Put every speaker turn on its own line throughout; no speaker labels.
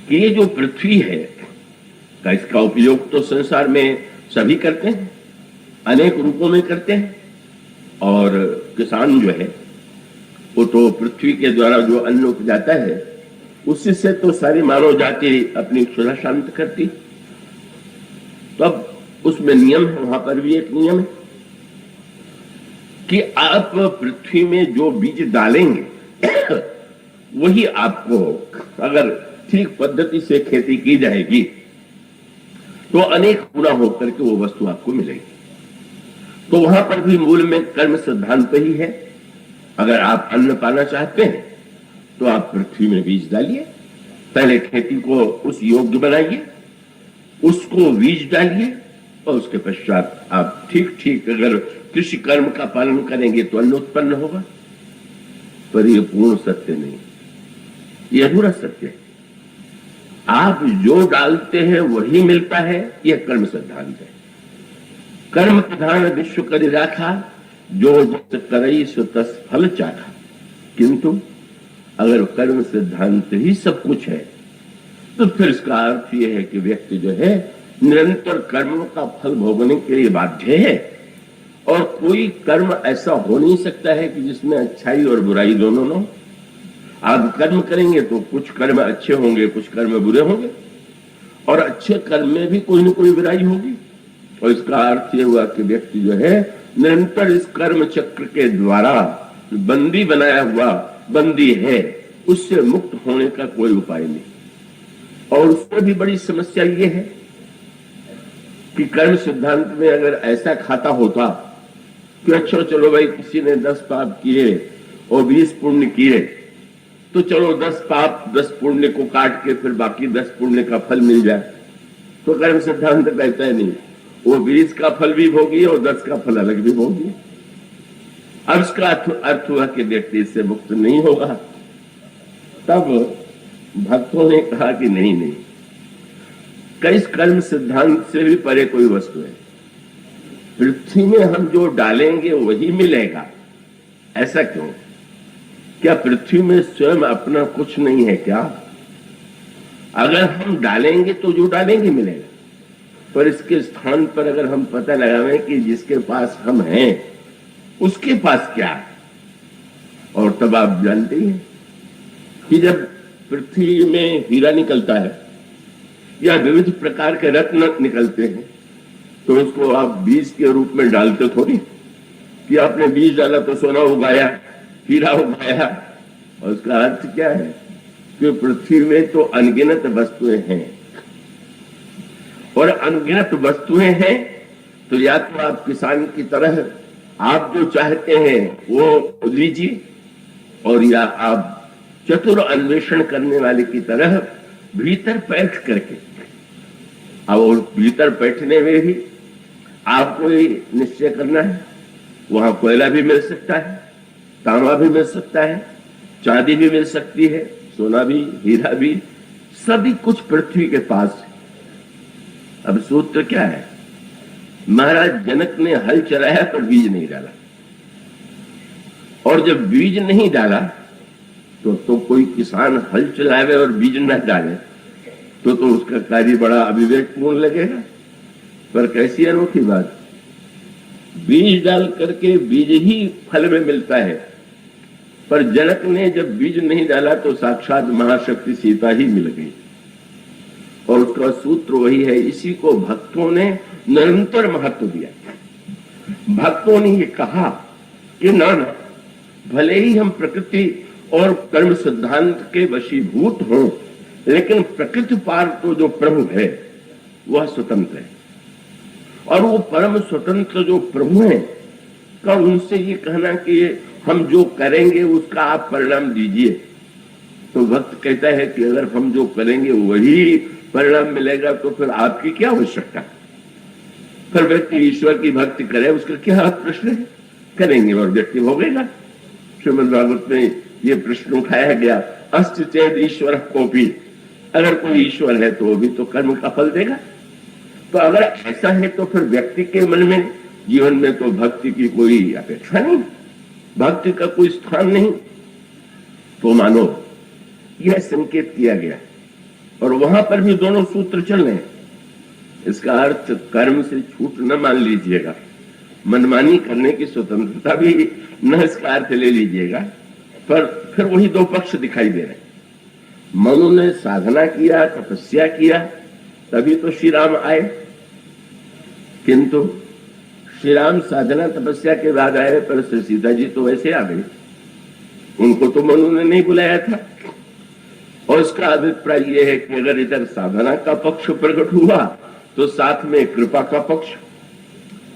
कि ये जो पृथ्वी है का इसका उपयोग तो संसार में सभी करते हैं, अनेक रूपों में करते हैं। और किसान जो है वो तो पृथ्वी के द्वारा जो अन्न उपजाता है उसी से तो सारी मानव जाति अपनी क्षुधा शांत करती। तो अब उसमें नियम है, वहां पर भी एक नियम है कि आप पृथ्वी में जो बीज डालेंगे वही आपको, अगर ठीक पद्धति से खेती की जाएगी तो अनेक गुना होकर के वो वस्तु आपको मिलेगी। तो वहां पर भी मूल में कर्म सिद्धांत ही है। अगर आप अन्न पाना चाहते हैं तो आप पृथ्वी में बीज डालिए, पहले खेती को उस योग्य बनाइए, उसको बीज डालिए और उसके पश्चात आप ठीक ठीक अगर कृषि कर्म का पालन करेंगे तो अन्न उत्पन्न होगा। पर यह पूर्ण सत्य नहीं, यह अधूरा सत्य है। आप जो डालते हैं वही मिलता है, यह कर्म सिद्धांत है। कर्म प्रधान विश्व करि राखा, जो जस करई सो तस फल चाखा। किंतु अगर कर्म सिद्धांत ही सब कुछ है तो फिर इसका अर्थ यह है कि व्यक्ति जो है निरंतर कर्मों का फल भोगने के लिए बाध्य है। और कोई कर्म ऐसा हो नहीं सकता है कि जिसमें अच्छाई और बुराई दोनों न हो। आप कर्म करेंगे तो कुछ कर्म अच्छे होंगे, कुछ कर्म बुरे होंगे, और अच्छे कर्म में भी कोई न कोई बुराई होगी। और इसका अर्थ यह हुआ कि व्यक्ति जो है निरंतर इस कर्म चक्र के द्वारा बंदी बनाया हुआ बंदी है, उससे मुक्त होने का कोई उपाय नहीं। और उसमें भी बड़ी समस्या ये है कि कर्म सिद्धांत में अगर ऐसा खाता होता कि अच्छा चलो भाई किसी ने 10 पाप किए और 20 पुण्य किए, तो चलो 10 पाप 10 पुण्य को काट के फिर बाकी 10 पुण्य का फल मिल जाए। तो कर्म सिद्धांत कहता है नहीं, वो 20 का फल भी भोगी और 10 का फल अलग भी भोगी। अब इसका अर्थ हुआ कि व्यक्ति इससे मुक्त नहीं होगा। तब भक्तों ने कहा कि नहीं नहीं, कई कर्म सिद्धांत से भी परे कोई वस्तु है। पृथ्वी में हम जो डालेंगे वही मिलेगा, ऐसा क्यों? क्या पृथ्वी में स्वयं अपना कुछ नहीं है क्या? अगर हम डालेंगे तो जो डालेंगे मिलेगा, पर इसके स्थान पर अगर हम पता लगावें कि जिसके पास हम हैं उसके पास क्या है, और तब आप जानते हैं कि जब पृथ्वी में हीरा निकलता है या विविध प्रकार के रत्न निकलते हैं तो उसको आप बीज के रूप में डालते थोड़ी कि आपने बीज डाला तो सोना उगाया, हीरा उगाया। और उसका अर्थ क्या है कि पृथ्वी में तो अनगिनत वस्तुएं हैं, और अनगिनत वस्तुएं हैं तो या तो आप किसान की तरह आप जो चाहते हैं वो लीजिए, और या आप चतुर अन्वेषण करने वाले की तरह भीतर बैठ करके, और भीतर बैठने में भी आपको निश्चय करना है वहां कोयला भी मिल सकता है, तांबा भी मिल सकता है, चांदी भी मिल सकती है, सोना भी, हीरा भी, सभी कुछ पृथ्वी के पास है। अब सूत्र क्या है? महाराज जनक ने हल चलाया पर बीज नहीं डाला, और जब बीज नहीं डाला तो कोई किसान हल चलावे और बीज न डाले तो उसका कार्य बड़ा अविवेकपूर्ण लगेगा। पर कैसी अनोखी बात, बीज डाल करके बीज ही फल में मिलता है। पर जनक ने जब बीज नहीं डाला तो साक्षात महाशक्ति सीता ही मिल गई, और उसका सूत्र वही है। इसी को भक्तों ने निरंतर महत्व दिया। भक्तों ने ये कहा कि ना ना, भले ही हम प्रकृति और कर्म सिद्धांत के वशीभूत हों, लेकिन प्रकृति पार तो जो प्रभु है वह स्वतंत्र है, और वो परम स्वतंत्र जो प्रभु है का उनसे ये कहना कि हम जो करेंगे उसका आप परिणाम दीजिए। तो भक्त कहता है कि अगर हम जो करेंगे वही परिणाम मिलेगा तो फिर आपकी क्या आवश्यकता? फिर व्यक्ति ईश्वर की भक्ति करे, उसका क्या प्रश्न है? करेंगे और व्यक्ति भोगेगा। श्रीमद् भागवत में ये प्रश्न उठाया गया, अस्त चेद ईश्वर कोपी, अगर कोई ईश्वर है तो वो भी तो कर्म का फल देगा। तो अगर ऐसा है तो फिर व्यक्ति के मन में, जीवन में तो भक्ति की कोई अपेक्षा नहीं, भक्ति का कोई स्थान नहीं। तो मानो यह संकेत किया गया और वहां पर भी दोनों सूत्र चल रहे हैं। इसका अर्थ कर्म से छूट न मान लीजिएगा, मनमानी करने की स्वतंत्रता भी न इसका अर्थ ले लीजिएगा, पर फिर वही दो पक्ष दिखाई दे रहे हैं। मनु ने साधना किया, तपस्या किया, तभी तो श्री राम आए। किंतु श्री राम साधना तपस्या के बाद आए, पर श्री सीता जी तो वैसे आ गई, उनको तो मनु ने नहीं बुलाया था। और इसका अभिप्राय यह है कि अगर इधर साधना का पक्ष प्रकट हुआ तो साथ में कृपा का पक्ष,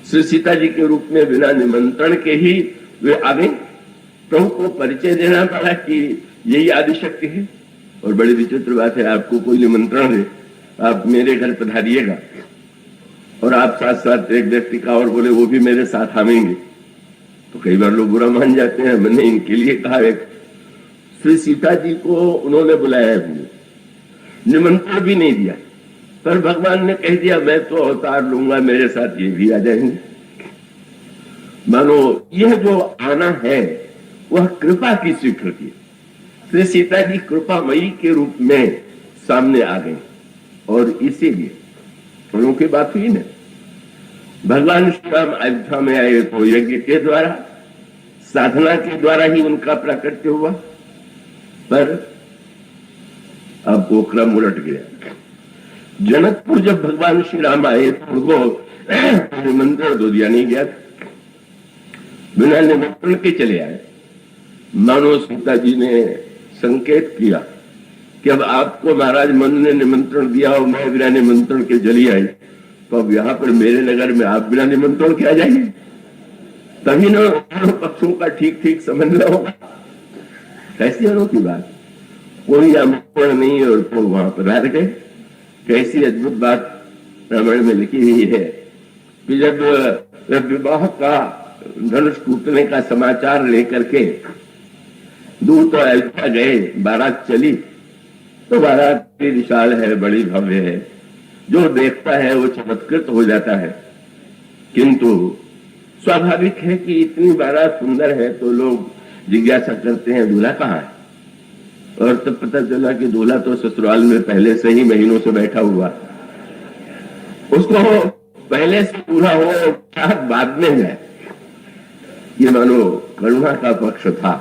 श्री सीता जी के रूप में बिना निमंत्रण के ही वे आ गए। प्रभु को परिचय देना पड़ा कि यही आदिशक्ति है। और बड़ी विचित्र बात है, आपको कोई निमंत्रण दे, आप मेरे घर पधारिएगा, और आप साथ साथ एक व्यक्ति का और बोले वो भी मेरे साथ आवेंगे, तो कई बार लोग बुरा मान जाते हैं। मैंने इनके लिए कहा, एक श्री सीता जी को उन्होंने बुलाया है, निमंत्रण भी नहीं दिया, पर भगवान ने कह दिया मैं तो अवतार लूंगा, मेरे साथ ये भी आ जाएंगे। मानो यह जो आना है वह कृपा की स्वीकृति। श्री सीता जी कृपामयी के रूप में सामने आ गए, और इसीलिए उनकी बात हुई ना, भगवान श्री राम अयोध्या में आए तो यज्ञ के द्वारा, साधना के द्वारा ही उनका प्राकट्य हुआ। पर अब वो क्रम उलट गया। जनकपुर जब भगवान श्री राम आए तो उनको निमंत्रण दो दिया नहीं गया, बिना निमंत्रण के चले आए। मानो सीता जी ने संकेत किया कि अब आपको महाराज मन ने निमंत्रण दिया और मैं बिना निमंत्रण के चली आई, तो अब यहाँ पर मेरे नगर में आप बिना निमंत्रण के आ जाइए, तभी ना पक्षों का ठीक ठीक समन्वय होगा। कैसी अनोखी बात, कोई आमंत्रण नहीं और तो वहां पधार गए। कैसी अद्भुत बात रामायण में लिखी हुई है कि जब विवाह का धनुष टूटने का समाचार लेकर के दूत अयोध्या गए, बारात चली, तो बारात भी विशाल है, बड़ी भव्य है, जो देखता है वो चमत्कृत हो जाता है। किंतु स्वाभाविक है कि इतनी बारात सुंदर है तो लोग जिज्ञासा करते हैं दूल्हा कहाँ है, और तब पता चला कि दूल्हा तो ससुराल में पहले से ही महीनों से बैठा हुआ, उसको पहले से पूरा हो बाद में है। ये मानो करुणा का पक्ष था।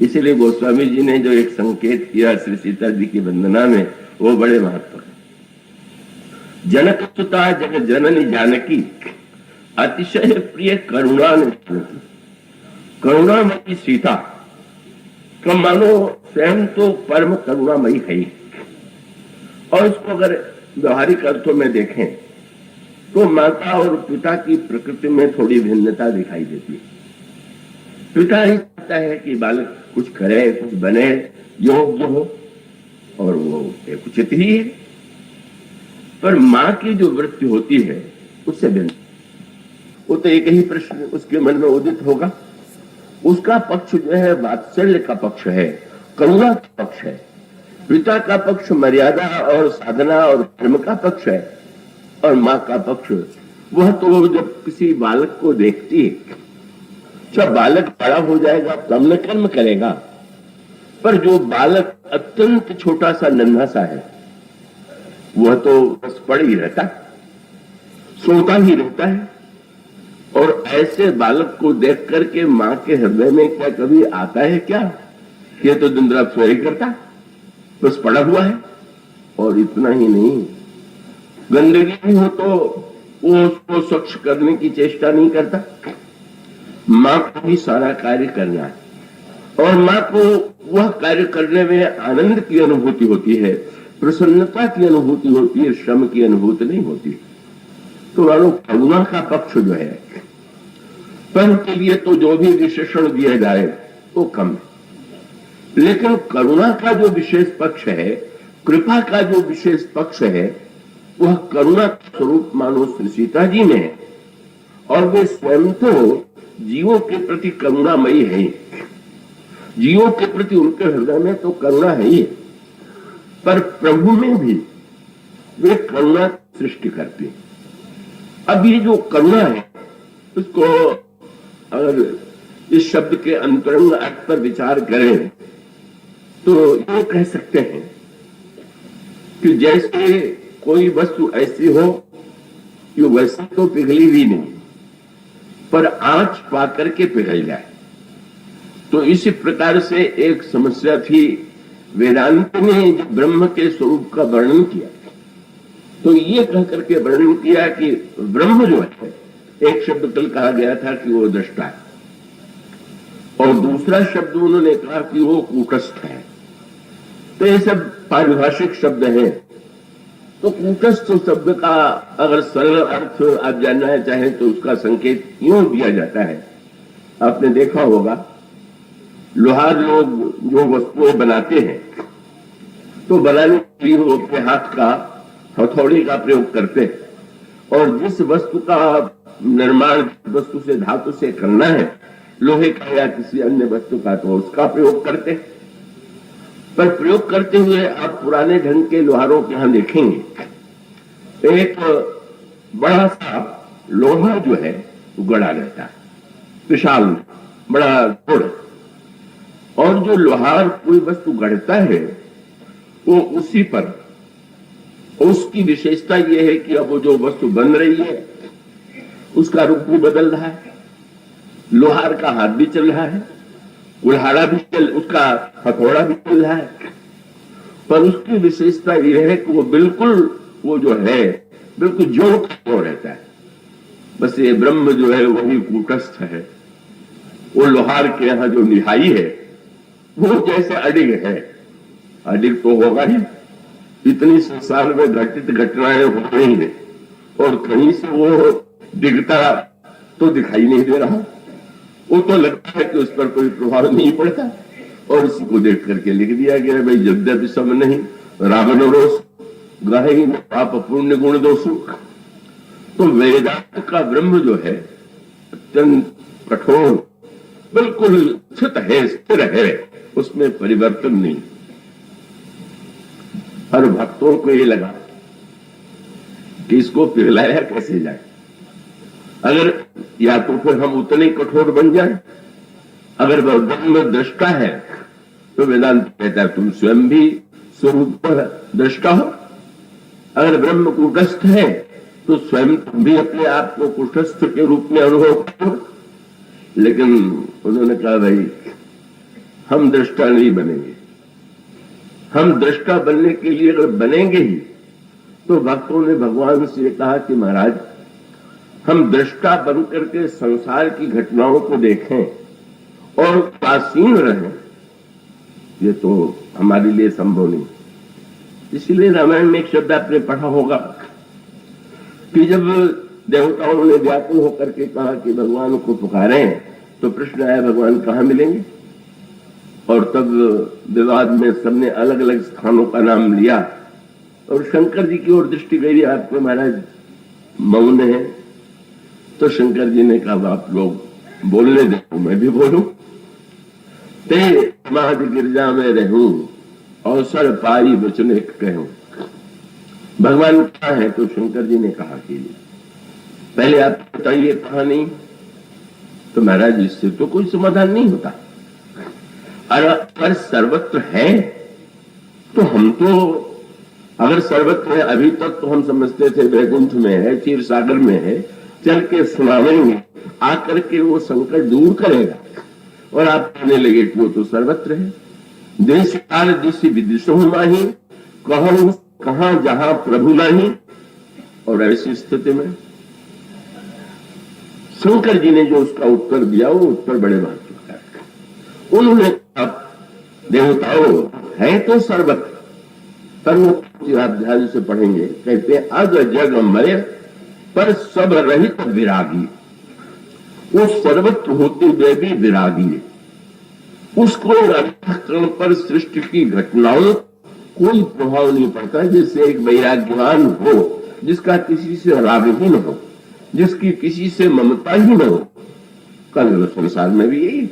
इसीलिए गोस्वामी जी ने जो एक संकेत किया श्री सीता जी की वंदना में, वो बड़े महत्व है। जनक सुता जग जननी जानकी, अतिशय प्रिय करुणा ने, करुणामयी सीता का मानो स्वयं तो परम करुणामयी है ही। और इसको अगर व्यवहारिक अर्थों में देखें तो माता और पिता की प्रकृति में थोड़ी भिन्नता दिखाई देती है। पिता ही चाहता है कि बालक कुछ करे, कुछ बने, योग्य हो, और वो एक उचित ही है। पर माँ की जो वृत्ति होती है उससे भिन्न। वो तो एक ही प्रश्न उसके मन में उदित होगा, उसका पक्ष जो है वात्सल्य का पक्ष है, करुणा का पक्ष है। पिता का पक्ष मर्यादा और साधना और धर्म का पक्ष है, और माँ का पक्ष वह तो जब किसी बालक को देखती है, जब बालक बड़ा हो जाएगा तब न कर्म करेगा, पर जो बालक अत्यंत छोटा सा नन्हा सा है वह तो बस पड़ ही रहता, सोता ही रहता है। और ऐसे बालक को देख करके माँ के हृदय में क्या कभी आता है क्या कि ये तो दिन रात सोया करता, बस पड़ा हुआ है। और इतना ही नहीं, गंदगी भी हो तो वो उसको स्वच्छ करने की चेष्टा नहीं करता। माँ को भी सारा कार्य करना है, और माँ को वह कार्य करने में आनंद की अनुभूति होती है, प्रसन्नता की अनुभूति होती है, श्रम की अनुभूति नहीं होती। तो मानो करुणा का पक्ष जो है, पर के लिए तो जो भी विशेषण दिया जाए वो कम है, लेकिन करुणा का जो विशेष पक्ष है, कृपा का जो विशेष पक्ष है, वह करुणा स्वरूप मानो श्री सीता जी में है। और वे स्वयं तो जीवों के प्रति करुणामयी है, जीवों के प्रति उनके हृदय में तो करुणा है ही, पर प्रभु में भी वे करुणा सृष्टि करते हैं। अब ये जो करुणा है उसको अगर इस शब्द के अंतरंग अर्थ पर विचार करें तो ये कह सकते हैं कि जैसे कोई वस्तु ऐसी हो कि वैसे तो पिघली भी नहीं, पर आंच पा करके पिघल जाए। तो इसी प्रकार से एक समस्या थी। वेदांत ने ब्रह्म के स्वरूप का वर्णन किया, तो ये कह करके वर्णन किया कि ब्रह्म जो है, एक शब्द कल कहा गया था कि वो दृष्टा है, और दूसरा शब्द उन्होंने कहा कि वो कूटस्थ है। तो ये सब पारिभाषिक शब्द हैं। तो कूटस्थ शब्द का अगर सरल अर्थ आप जानना चाहें तो उसका संकेत यूं दिया जाता है। आपने देखा होगा, लोहार लोग जो वस्तुएं बनाते हैं तो बनाने के लिए वो अपने हाथ का हथौड़ी का प्रयोग करते हैं, और जिस वस्तु का निर्माण वस्तु से धातु से करना है, लोहे का या किसी अन्य वस्तु का, तो उसका प्रयोग करते हैं। पर प्रयोग करते हुए आप पुराने ढंग के लोहारों के यहां देखेंगे, एक बड़ा सा लोहा जो है वो गड़ा रहता है, विशाल बड़ा गोड़, और जो लोहार कोई वस्तु गढ़ता है वो उसी पर, उसकी विशेषता यह है कि अब वो जो वस्तु बन रही है उसका रूप भी बदल रहा है, लोहार का हाथ भी चल रहा है, कुल्हाड़ा भी चल, उसका हथौड़ा भी चल रहा है, पर उसकी विशेषता यह है कि वो बिल्कुल, वो जो है बिल्कुल जो का रहता है। बस ये ब्रह्म जो है वही कूटस्थ है। वो लोहार के यहाँ जो निहाई है वो जैसे अडिग है, अडिग तो होगा ही, इतनी संसार में घटित घटनाएं हो रही है और कहीं से वो डिगता तो दिखाई नहीं दे रहा। वो तो लगता है कि उस पर कोई प्रभाव नहीं पड़ता, और उसी को देख करके लिख दिया गया, भाई यद्यपि सम नहीं रावण रोष गाही पाप पुण्य गुण दोषु। तो वेदांत का ब्रह्म जो है अत्यंत कठोर, बिल्कुल स्थित है, स्थिर है, उसमें परिवर्तन नहीं। हर भक्तों को ये लगा कि इसको पिघलाया कैसे जाए, अगर या तो फिर हम उतने कठोर बन जाए। अगर वह ब्रह्म दृष्टा है तो वेदांत कहता है तुम स्वयं भी स्वरूप पर दृष्टा हो। अगर ब्रह्म कूटस्थ है तो स्वयं तुम भी अपने आप को कूटस्थ के रूप में अनुभव करो। लेकिन उन्होंने कहा भाई हम दृष्टा नहीं बनेंगे, हम दृष्टा बनने के लिए अगर बनेंगे ही तो भक्तों ने भगवान से कहा कि महाराज हम दृष्टा बनकर के संसार की घटनाओं को देखें और उदासीन रहें, ये तो हमारे लिए संभव नहीं। इसीलिए रामायण में एक शब्द आपने पढ़ा होगा कि जब देवताओं ने व्याकुल होकर के कहा कि भगवान को पुकारें, तो प्रश्न आया भगवान कहाँ मिलेंगे, और तब विवाद में सबने अलग अलग स्थानों का नाम लिया, और शंकर जी की ओर दृष्टि गई, आपको महाराज मौन है। तो शंकर जी ने कहा आप लोग बोलने दो, मैं भी बोलूं। ते महद गिरजा में रहूं अवसर पाई वचन कहूं। भगवान क्या है, तो शंकर जी ने कहा कि पहले आप बताइए कहा नहीं, तो महाराज इससे तो कोई समाधान नहीं होता। अगर सर्वत्र है तो हम तो, अगर सर्वत्र है, अभी तक तो हम समझते थे वैकुंठ में है, क्षीर सागर में है, चल के सुनावेंगे, आकर के वो संकट दूर करेगा, और आप कहने लगे कि वो तो सर्वत्र है। देश काल दिशि विदिशो नहीं, कहूं कहां जहां प्रभु नहीं। और ऐसी स्थिति में शंकर जी ने जो उसका उत्तर दिया वो उत्तर बड़े महत्व का है। उन्होंने कहा देवताओं है तो सर्वत्र, पर वो आप ध्यान से पढ़ेंगे, कहते हैं अग जग मय पर सब रहित विरागी। वो सर्वत्र होते हुए भी विरागी है, उसको अंतःकरण पर सृष्टि की घटनाओं कोई प्रभाव नहीं पड़ता। जैसे एक वैराग्यवान हो जिसका किसी से राग ही न हो, जिसकी किसी से ममता ही न हो। कल संसार में भी यही,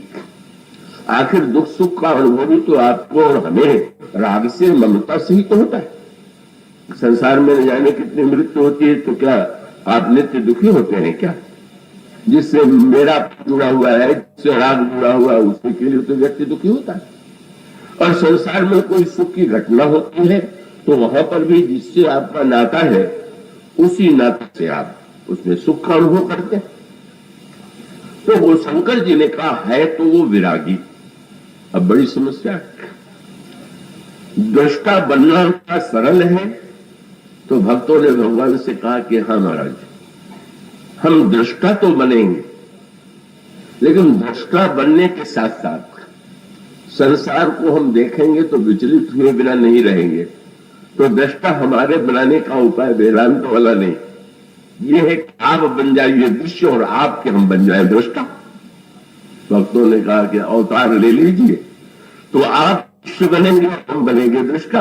आखिर दुख सुख का अनुभव तो आपको और हमें राग से ममता से ही तो होता है। संसार में न जाने कितनी मृत्यु होती है, तो क्या आप नित्य दुखी होते हैं क्या? जिससे मेरा जुड़ा हुआ है, जिससे राग जुड़ा हुआ है, उसके लिए तो व्यक्ति दुखी होता है। और संसार में कोई सुख की घटना होती है तो वहां पर भी जिससे आपका नाता है उसी नाते से आप उसमें सुख का अनुभव करते हैं। तो वो शंकर जी ने कहा है तो वो विरागी। अब बड़ी समस्या है, दृष्टा बनना का सरल है। तो भक्तों ने भगवान से कहा कि हाँ महाराज, हम दृष्टा तो बनेंगे, लेकिन दृष्टा बनने के साथ साथ संसार को हम देखेंगे तो विचलित हुए बिना नहीं रहेंगे। तो दृष्टा हमारे बनाने का उपाय वेदांत वाला नहीं, ये है कि आप बन जाइए दृश्य और आपके हम बन जाए दृष्टा। भक्तों ने कहा कि अवतार ले लीजिए, तो आप दृश्य बनेंगे, हम बनेंगे दृष्टा।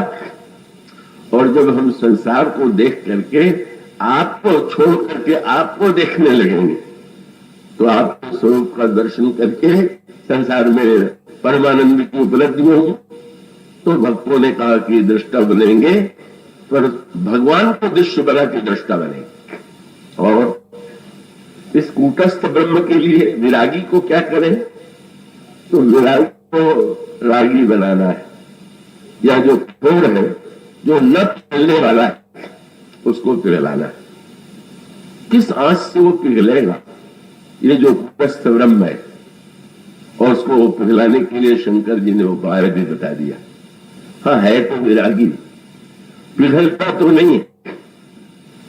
और जब हम संसार को देख करके आपको छोड़ करके आपको देखने लगेंगे, तो आपके स्वरूप का दर्शन करके संसार में परमानंद की उपलब्धि होगी। तो भक्तों ने कहा कि दृष्टा बनेंगे, पर भगवान को दृश्य बना के दृष्टा बनेंगे। और इस कूटस्थ ब्रह्म के लिए विरागी को क्या करें? तो विरागी को रागी बनाना है, या जो कठोर है, जो न पिघलने वाला है, उसको पिघलाना है। किस आंच से वो पिघलेगा? ये जो कूटस्थ ब्रह्म है, और उसको पिघलाने के लिए शंकर जी ने उपाय भी बता दिया। हाँ, है तो विरागी, पिघलता तो नहीं है,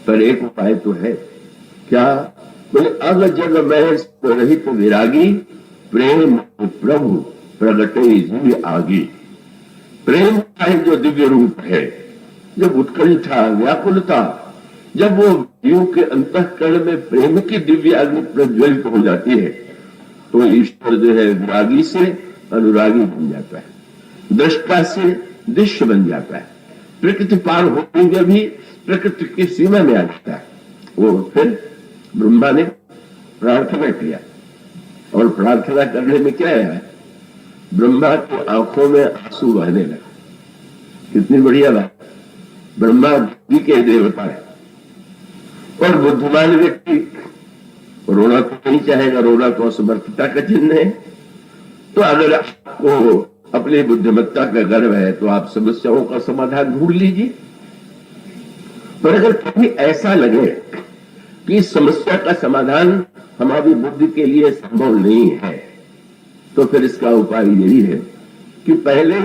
पर एक उपाय तो है। क्या? बोले अग जग में रहित विरागी, प्रेम प्रभु प्रगटे जीव आगी। प्रेम का जो दिव्य रूप है, जब उत्कंठा व्याकुलता, जब वो जीव के अंतःकरण में प्रेम की दिव्य अग्नि प्रज्वलित हो जाती है, तो ईश्वर जो है विरागी से अनुरागी बन जाता है, दृष्टा से दृश्य बन जाता है। प्रकृति पार होते हुए भी प्रकृति की सीमा में आ जाता है। वो फिर ब्रह्मा ने प्रार्थना किया, और प्रार्थना करने में क्या है? ब्रह्मा की आंखों में आंसू बहने लगा। कितनी बढ़िया बात! ब्रह्मा बुद्धि के देवता है, और बुद्धिमान व्यक्ति रोना तो नहीं चाहेगा, रोना तो असमर्थता का चिन्ह है। तो अगर आपको अपनी बुद्धिमत्ता का गर्व है, तो आप समस्याओं का समाधान ढूंढ लीजिए। पर अगर कभी ऐसा लगे कि समस्या का समाधान हमारी बुद्धि के लिए संभव नहीं है, तो फिर इसका उपाय यही है कि पहले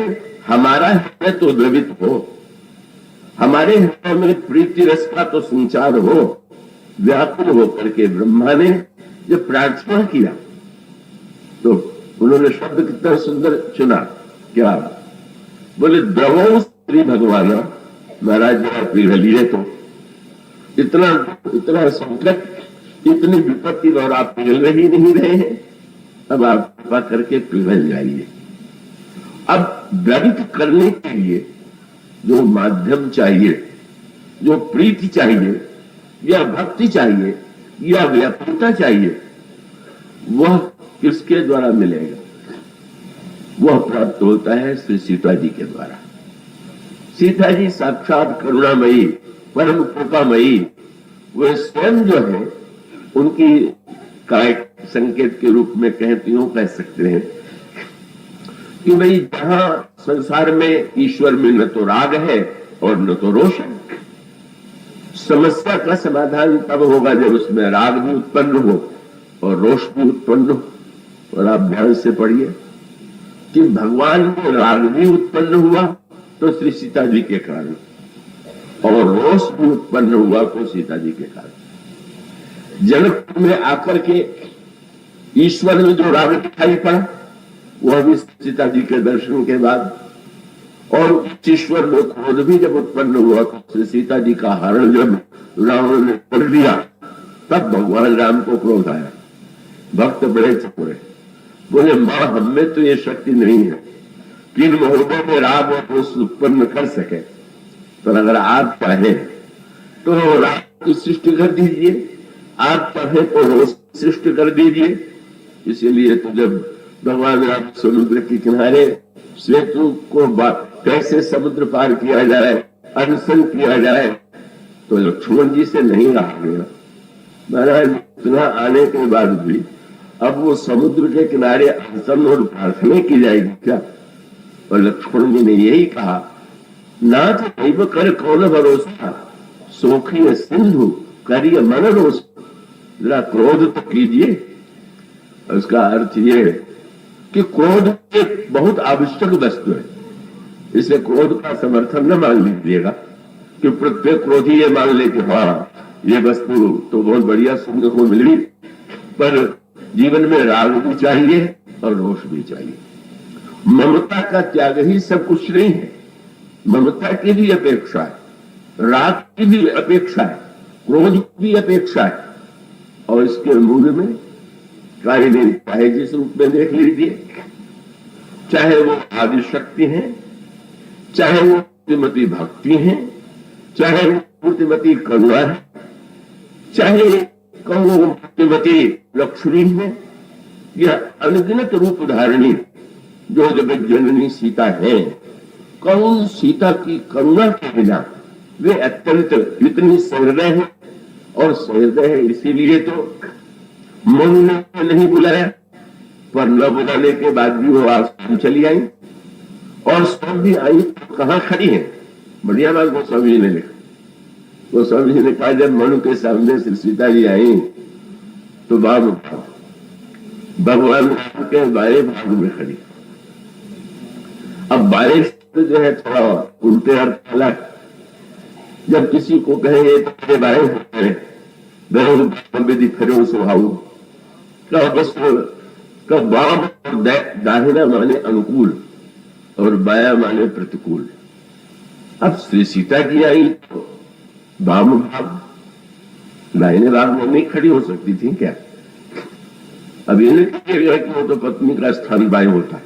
हमारा हृदय तो द्रवित हो, हमारे हृदय में प्रीति रस का तो संचार हो। व्याकुल होकर के ब्रह्मा ने जब प्रार्थना किया, तो उन्होंने शब्द कितना सुंदर चुना। क्या बोले? द्रवो स्त्री भगवान। महाराज जरा पिघलिए, तो इतना संकट, इतनी विपत्ति, और आप पिघल ही नहीं रहे हैं। अब आप कृपा करके पिघल जाइए। अब द्रवित करने के लिए जो माध्यम चाहिए, जो प्रीति चाहिए, या भक्ति चाहिए, या व्याकुलता चाहिए, वह किसके द्वारा मिलेगा? वह प्राप्त होता है श्री सीता जी के द्वारा। सीता जी साक्षात करुणामयी, परम कृपामयी, वह स्वयं जो है उनकी काय संकेत के रूप में कह सकते हैं कि भाई जहां संसार में ईश्वर में न तो राग है और न तो रोष है। समस्या का समाधान तब होगा जब उसमें राग भी उत्पन्न हो और रोष भी उत्पन्न हो। और आप ध्यान से पढ़िए कि भगवान में राग भी उत्पन्न हुआ तो श्री सीता जी के कारण, और रोष भी उत्पन्न हुआ तो सीता जी के कारण। जनक में आकर के ईश्वर में जो राग दिखाई पड़ा, वह भी सीता जी के दर्शन के बाद, और ईश्वर में क्रोध भी जब उत्पन्न हुआ तो श्री सीता जी का हरण जब रावण ने कर दिया, तब भगवान राम को क्रोध आया। भक्त बड़े चतुर है, बोले मां हमें तो ये शक्ति नहीं है कि इन मुहूर्तों में राग और क्रोध उत्पन्न कर सके, पर अगर आप चाहें तो राग की सृष्टि कर दीजिए, आप चाहें तो रोष सृष्टि कर दीजिए। इसीलिए तो जब भगवान राम समुद्र के किनारे सेतु को कैसे समुद्र पार किया जाए, अनशन किया जाए, तो लक्ष्मण जी से नहीं रहा गया। महाराज इतना आने के बाद भी अब वो समुद्र के किनारे अनशन और प्रार्थना की जाएगी क्या? और लक्ष्मण जी ने यही कहा नाथ दैव कर कौन भरोसा, सोखिय सिंधु करिय मन रोस। जरा क्रोध तो कीजिए। उसका अर्थ ये है कि क्रोध एक बहुत आवश्यक वस्तु है, इसलिए क्रोध का समर्थन न मान लीजिएगा कि प्रत्येक क्रोधी ये मान ले कि हाँ ये वस्तु तो बहुत बढ़िया सुनने को मिल रही, पर जीवन में राग भी चाहिए और रोष भी चाहिए। ममता का त्याग ही सब कुछ नहीं है। ममता की भी अपेक्षा है, राग की भी अपेक्षा है, क्रोध की भी अपेक्षा है, और इसके मूल में कार्य नहीं, चाहे जिस रूप में देख लीजिए, चाहे वो आदि शक्ति है, चाहे वो मूर्तिमती भक्ति है, चाहे वो मूर्तिमती करुणा है, चाहे कहो मूर्तिमती लक्ष्मी है, यह अनगिनत रूप धारणी जो जगत जननी सीता है, कौन सीता की करुणा के बिना वे अत्यंत इतनी सहृदय है, और सहृदय है इसीलिए तो मन ने नहीं बुलाया, पर न बुलाने के बाद भी वो आज चली आई, और सब भी आई तो कहां खड़ी है। बढ़िया बात गोस्वामी जी ने लिखा। गोस्वामी जी ने कहा जब मनु के सामने श्री सीता जी आई तो भगवान के बाएं भाग में खड़ी। अब बाएं जो है थोड़ा उल्टे अर्थ वाला, जब किसी को कहे ये तो मेरे बाएं होते हैं, विधि फिर स्वभाव का बाम और दाहिना माने अनुकूल और बाया माने प्रतिकूल। अब श्री सीता जी आई तो वाम भाग, दाहिने भाग में नहीं खड़ी हो सकती थी क्या? अब ये नहीं कि वो तो पत्नी का स्थान बाएं होता है,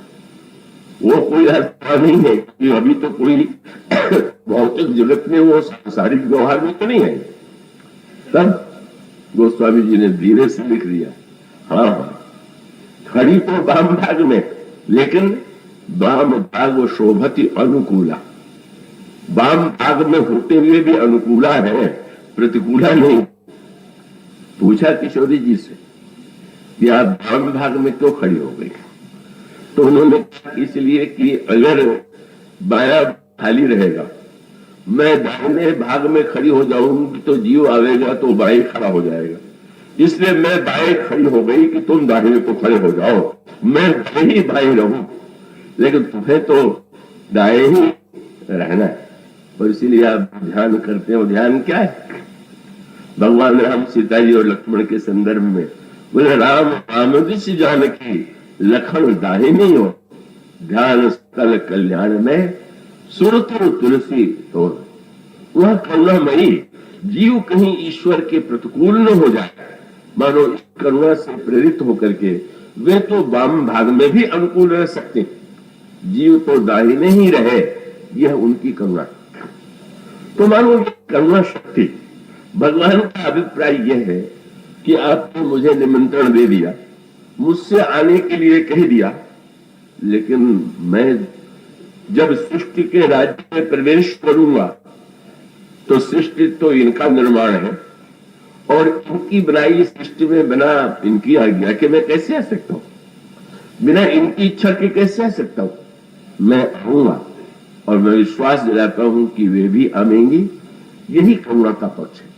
वो कोई अर्थ नहीं है कि अभी तो कोई भौतिक जगत में वो सांसारिक व्यवहार में तो नहीं है। तब गोस्वामी जी ने धीरे से लिख दिया, हाँ खड़ी तो वाम भाग में, लेकिन वाम भाग शोभती अनुकूला। वाम भाग में होते हुए भी अनुकूला है, प्रतिकूला नहीं। पूछा किशोरी जी से कि आप वाम भाग में क्यों खड़ी हो गई, तो उन्होंने कहा इसलिए कि अगर बाया खाली रहेगा, मैं दाहिने भाग में खड़ी हो जाऊंगी तो जीव आवेगा तो बाएं खड़ा हो जाएगा, इसलिए मैं बाएं खड़ी हो गई कि तुम दाहिने को खड़े हो जाओ, मैं ही बाएं रहूं, लेकिन तुम्हें तो दाएं ही रहना है। और इसीलिए आप ध्यान करते हो। ध्यान क्या है? भगवान राम सीता जी और लक्ष्मण के संदर्भ में बोले राम आमदिश जानकी लखन दाहिनी हो, ध्यान स्थल कल्याण में सुरतु तुलसी तो। वह करुणामयी जीव कहीं ईश्वर के प्रतिकूल न हो जाए, मानो इस करुणा से प्रेरित होकर के वे तो वाम भाग में भी अनुकूल रह सकते, जीव तो दाहिने ही रहे, यह उनकी करुणा। तो मानो करुणा शक्ति। भगवान का अभिप्राय यह है कि आपने मुझे निमंत्रण दे दिया, मुझसे आने के लिए कह दिया, लेकिन मैं जब सृष्टि के राज्य में प्रवेश करूंगा तो सृष्टि तो इनका निर्माण है, और इनकी बनाई सृष्टि में बिना इनकी आज्ञा के मैं कैसे आ सकता हूं, बिना इनकी इच्छा के कैसे आ सकता हूं। मैं आऊंगा और मैं विश्वास दिलाता हूं कि वे भी आएंगी। यही करुणा का पक्ष है।